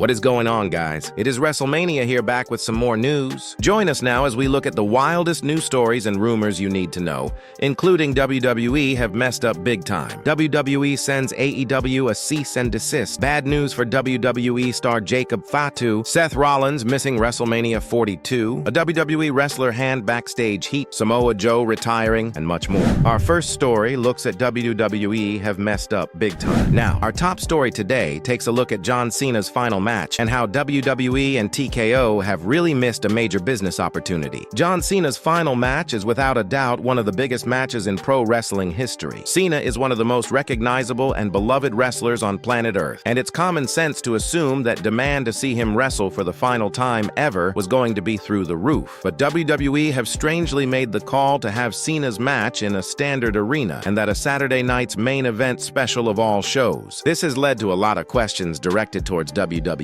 What is going on, guys? It is WrestleMania here, back with some more news. Join us now as we look at the wildest news stories and rumors you need to know, including WWE have messed up big time. WWE sends AEW a cease and desist. Bad news for WWE star Jacob Fatu. Seth Rollins missing WrestleMania 42. A WWE wrestler hand backstage heat. Samoa Joe retiring, and much more. Our first story looks at WWE have messed up big time. Now, our top story today takes a look at John Cena's final match and how WWE and TKO have really missed a major business opportunity. John Cena's final match is without a doubt one of the biggest matches in pro wrestling history. Cena is one of the most recognizable and beloved wrestlers on planet Earth, and it's common sense to assume that demand to see him wrestle for the final time ever was going to be through the roof. But WWE have strangely made the call to have Cena's match in a standard arena, and that a Saturday night's main event special of all shows. This has led to a lot of questions directed towards WWE,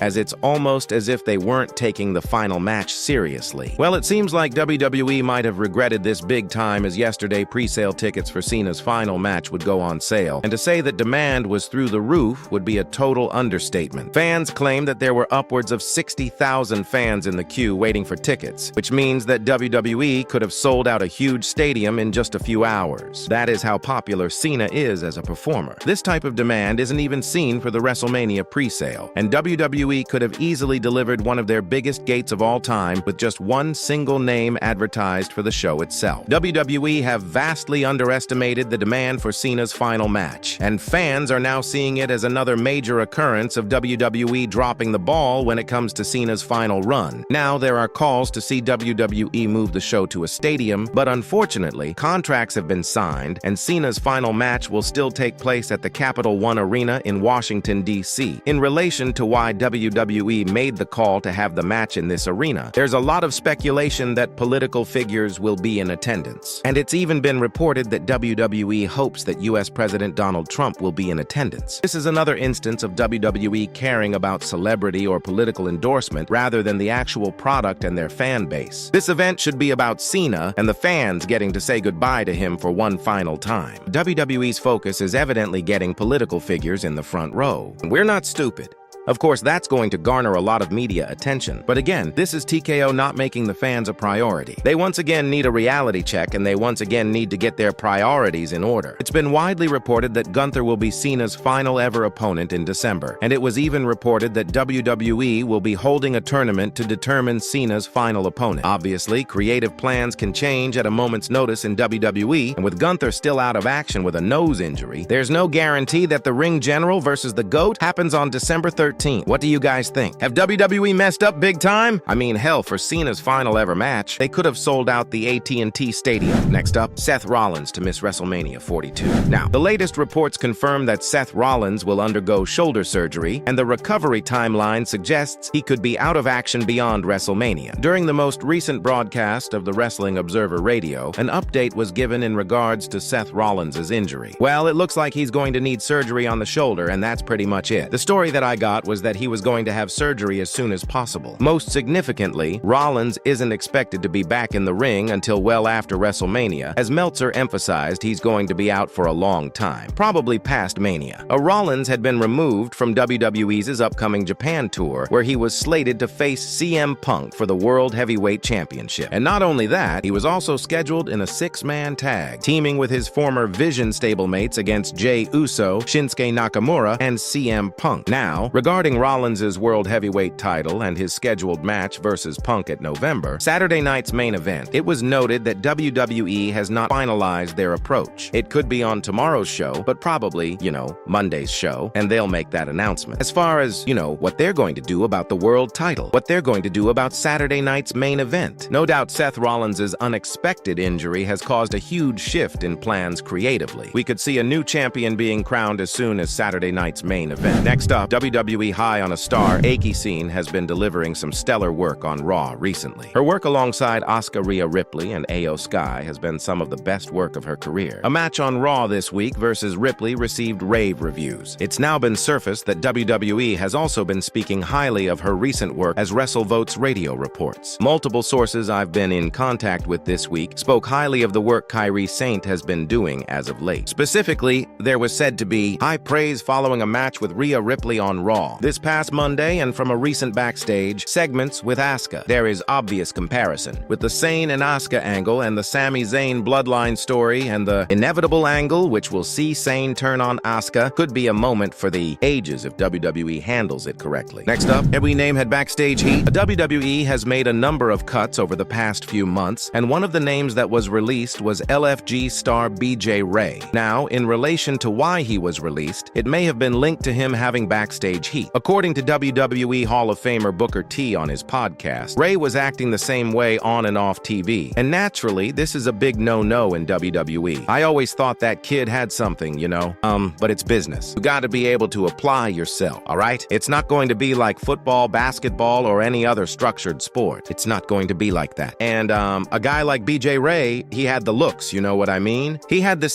as it's almost as if they weren't taking the final match seriously. Well, it seems like WWE might have regretted this big time, as yesterday pre-sale tickets for Cena's final match would go on sale, and to say that demand was through the roof would be a total understatement. Fans claim that there were upwards of 60,000 fans in the queue waiting for tickets, which means that WWE could have sold out a huge stadium in just a few hours. That is how popular Cena is as a performer. This type of demand isn't even seen for the WrestleMania pre-sale, and WWE could have easily delivered one of their biggest gates of all time with just one single name advertised for the show itself. WWE have vastly underestimated the demand for Cena's final match, and fans are now seeing it as another major occurrence of WWE dropping the ball when it comes to Cena's final run. Now there are calls to see WWE move the show to a stadium, but unfortunately, contracts have been signed, and Cena's final match will still take place at the Capital One Arena in Washington, D.C. In relation to why WWE made the call to have the match in this arena, there's a lot of speculation that political figures will be in attendance. And it's even been reported that WWE hopes that U.S. President Donald Trump will be in attendance. This is another instance of WWE caring about celebrity or political endorsement rather than the actual product and their fan base. This event should be about Cena and the fans getting to say goodbye to him for one final time. WWE's focus is evidently getting political figures in the front row. We're not stupid. Of course, that's going to garner a lot of media attention. But again, this is TKO not making the fans a priority. They once again need a reality check, and they once again need to get their priorities in order. It's been widely reported that Gunther will be Cena's final ever opponent in December, and it was even reported that WWE will be holding a tournament to determine Cena's final opponent. Obviously, creative plans can change at a moment's notice in WWE, and with Gunther still out of action with a nose injury, there's no guarantee that the Ring General versus the GOAT happens on December 13th. What do you guys think? Have WWE messed up big time? I mean, hell, for Cena's final ever match, they could have sold out the AT&T Stadium. Next up, Seth Rollins to miss WrestleMania 42. Now, the latest reports confirm that Seth Rollins will undergo shoulder surgery, and the recovery timeline suggests he could be out of action beyond WrestleMania. During the most recent broadcast of the Wrestling Observer Radio, an update was given in regards to Seth Rollins' injury. Well, it looks like he's going to need surgery on the shoulder, and that's pretty much it. The story that I got was that he was going to have surgery as soon as possible. Most significantly, Rollins isn't expected to be back in the ring until well after WrestleMania, as Meltzer emphasized he's going to be out for a long time, probably past Mania. Rollins had been removed from WWE's upcoming Japan tour, where he was slated to face CM Punk for the World Heavyweight Championship. And not only that, he was also scheduled in a six-man tag, teaming with his former Vision stablemates against Jey Uso, Shinsuke Nakamura, and CM Punk. Now, regarding Rollins' World Heavyweight title and his scheduled match versus Punk at November, Saturday night's main event, it was noted that WWE has not finalized their approach. It could be on tomorrow's show, but probably, Monday's show, and they'll make that announcement. As far as, what they're going to do about the world title, what they're going to do about Saturday night's main event. No doubt Seth Rollins' unexpected injury has caused a huge shift in plans creatively. We could see a new champion being crowned as soon as Saturday night's main event. Next up, WWE High on a Star, Aki Scene has been delivering some stellar work on Raw recently. Her work alongside Asuka Rhea Ripley and Io Sky has been some of the best work of her career. A match on Raw this week versus Ripley received rave reviews. It's now been surfaced that WWE has also been speaking highly of her recent work, as WrestleVotes Radio reports. Multiple sources I've been in contact with this week spoke highly of the work Kairi Saint has been doing as of late. Specifically, there was said to be high praise following a match with Rhea Ripley on Raw, Raw this past Monday, and from a recent Backstage segments with Asuka. There is obvious comparison with the Zayn and Asuka angle and the Sami Zayn bloodline story, and the inevitable angle which will see Zayn turn on Asuka could be a moment for the ages if WWE handles it correctly. Next up, we name head Backstage heat. WWE has made a number of cuts over the past few months, and one of the names that was released was LFG star BJ Ray. Now, in relation to why he was released, it may have been linked to him having backstage heat. According to WWE Hall of Famer Booker T on his podcast, Ray was acting the same way on and off TV, and naturally, this is a big no-no in WWE. I always thought that kid had something, you know, but it's business. You gotta be able to apply yourself, all right? It's not going to be like football, basketball, or any other structured sport. It's not going to be like that. And a guy like BJ Ray, he had the looks, you know what I mean? He had the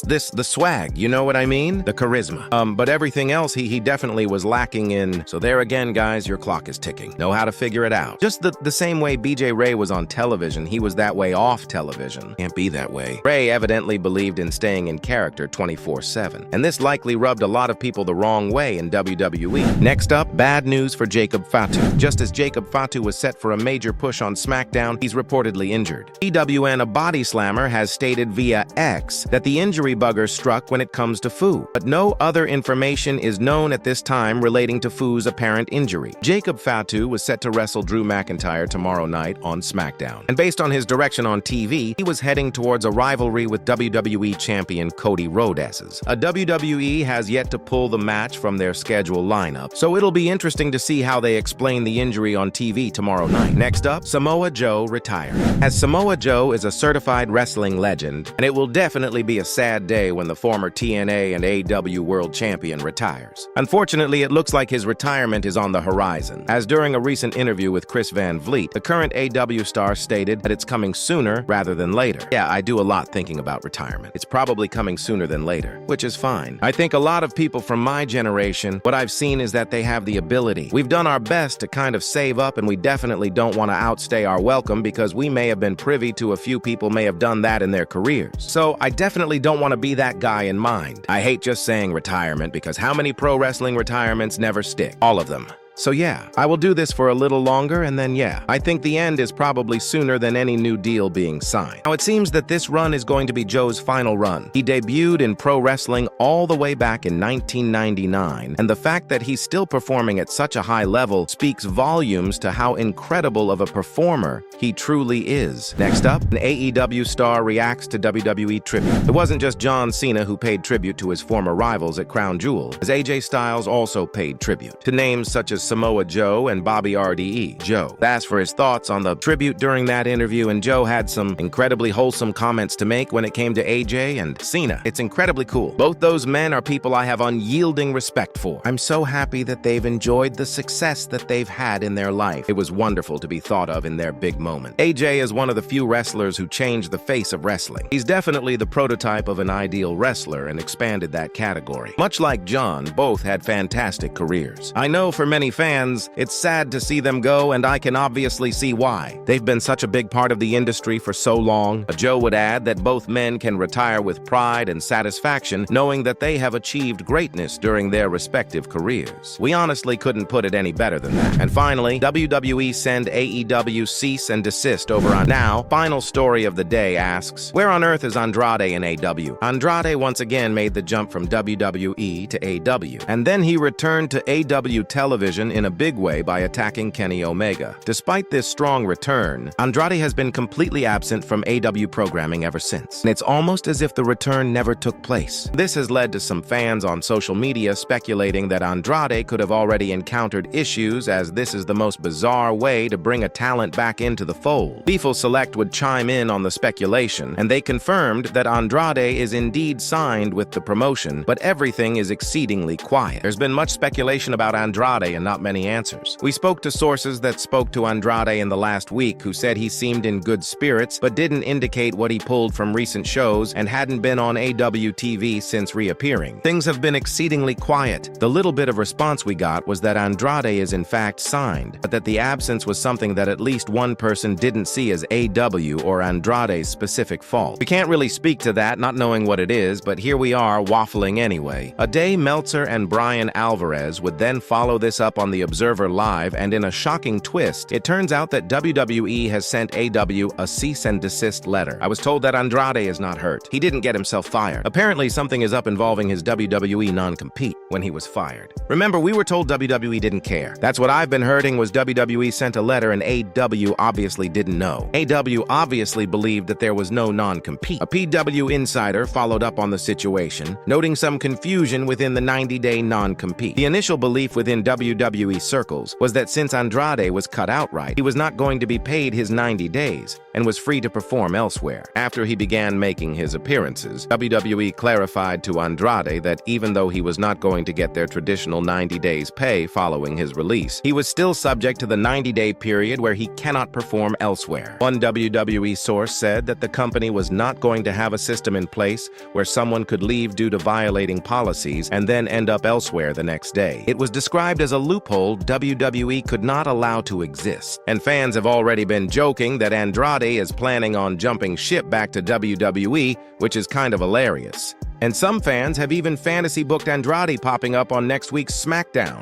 swag, you know what I mean? The charisma. But everything else, he definitely was lacking in. So there again, guys, your clock is ticking. Know how to figure it out. Just the same way BJ Ray was on television, he was that way off television. Can't be that way. Ray evidently believed in staying in character 24/7, and this likely rubbed a lot of people the wrong way in WWE. Next up, bad news for Jacob Fatu. Just as Jacob Fatu was set for a major push on SmackDown, he's reportedly injured. EWN, a body slammer, has stated via X that the injury bugger struck when it comes to Fu, but no other information is known at this time relating to Fu's apparent injury. Jacob Fatu was set to wrestle Drew McIntyre tomorrow night on SmackDown, and based on his direction on TV, he was heading towards a rivalry with WWE champion Cody Rhodes. A WWE has yet to pull the match from their schedule lineup, so it'll be interesting to see how they explain the injury on TV tomorrow night. Next up, Samoa Joe retiring. As Samoa Joe is a certified wrestling legend, and it will definitely be a sad day when the former TNA and AEW World Champion retires. Unfortunately, it looks like his retirement is on the horizon, as during a recent interview with Chris Van Vliet, the current AEW star stated that it's coming sooner rather than later. Yeah, I do a lot thinking about retirement. It's probably coming sooner than later, which is fine. I think a lot of people from my generation, what I've seen is that they have the ability. We've done our best to kind of save up, and we definitely don't want to outstay our welcome because we may have been privy to a few people may have done that in their careers. So I definitely don't want to be that guy in mind. I hate just saying retirement because how many pro wrestling retirements never stick? All of them. So yeah, I will do this for a little longer, and then yeah, I think the end is probably sooner than any new deal being signed. Now it seems that this run is going to be Joe's final run. He debuted in pro wrestling all the way back in 1999, and the fact that he's still performing at such a high level speaks volumes to how incredible of a performer he truly is. Next up, an AEW star reacts to WWE tribute. It wasn't just John Cena who paid tribute to his former rivals at Crown Jewel, as AJ Styles also paid tribute to names such as Samoa Joe and Bobby RDE. Joe asked for his thoughts on the tribute during that interview, and Joe had some incredibly wholesome comments to make when it came to AJ and Cena. It's incredibly cool. Both those men are people I have unyielding respect for. I'm so happy that they've enjoyed the success that they've had in their life. It was wonderful to be thought of in their big moment. AJ is one of the few wrestlers who changed the face of wrestling. He's definitely the prototype of an ideal wrestler and expanded that category. Much like John, both had fantastic careers. I know for many fans, it's sad to see them go, and I can obviously see why. They've been such a big part of the industry for so long. Joe would add that both men can retire with pride and satisfaction, knowing that they have achieved greatness during their respective careers. We honestly couldn't put it any better than that. And finally, WWE send AEW cease and desist over on. Now, final story of the day asks, where on earth is Andrade in AEW? Andrade once again made the jump from WWE to AEW, and then he returned to AEW television in a big way by attacking Kenny Omega. Despite this strong return, Andrade has been completely absent from AEW programming ever since, and it's almost as if the return never took place. This has led to some fans on social media speculating that Andrade could have already encountered issues, as this is the most bizarre way to bring a talent back into the fold. Beefle Select would chime in on the speculation, and they confirmed that Andrade is indeed signed with the promotion, but everything is exceedingly quiet. There's been much speculation about Andrade and not many answers. We spoke to sources that spoke to Andrade in the last week who said he seemed in good spirits but didn't indicate what he pulled from recent shows and hadn't been on AEW TV since reappearing. Things have been exceedingly quiet. The little bit of response we got was that Andrade is in fact signed, but that the absence was something that at least one person didn't see as AEW or Andrade's specific fault. We can't really speak to that, not knowing what it is, but here we are waffling anyway. A day Meltzer and Brian Alvarez would then follow this up on the Observer Live, and in a shocking twist, it turns out that WWE has sent AEW a cease and desist letter. I was told that Andrade is not hurt. He didn't get himself fired. Apparently, something is up involving his WWE non-compete when he was fired. Remember, we were told WWE didn't care. That's what I've been hearing was WWE sent a letter and AEW obviously didn't know. AEW obviously believed that there was no non-compete. A PW insider followed up on the situation, noting some confusion within the 90-day non-compete. The initial belief within WWE circles was that since Andrade was cut outright, he was not going to be paid his 90 days and was free to perform elsewhere. After he began making his appearances, WWE clarified to Andrade that even though he was not going to get their traditional 90 days pay following his release, he was still subject to the 90-day period where he cannot perform elsewhere. One WWE source said that the company was not going to have a system in place where someone could leave due to violating policies and then end up elsewhere the next day. It was described as a loophole WWE could not allow to exist. And fans have already been joking that Andrade is planning on jumping ship back to WWE, which is kind of hilarious. And some fans have even fantasy booked Andrade popping up on next week's SmackDown.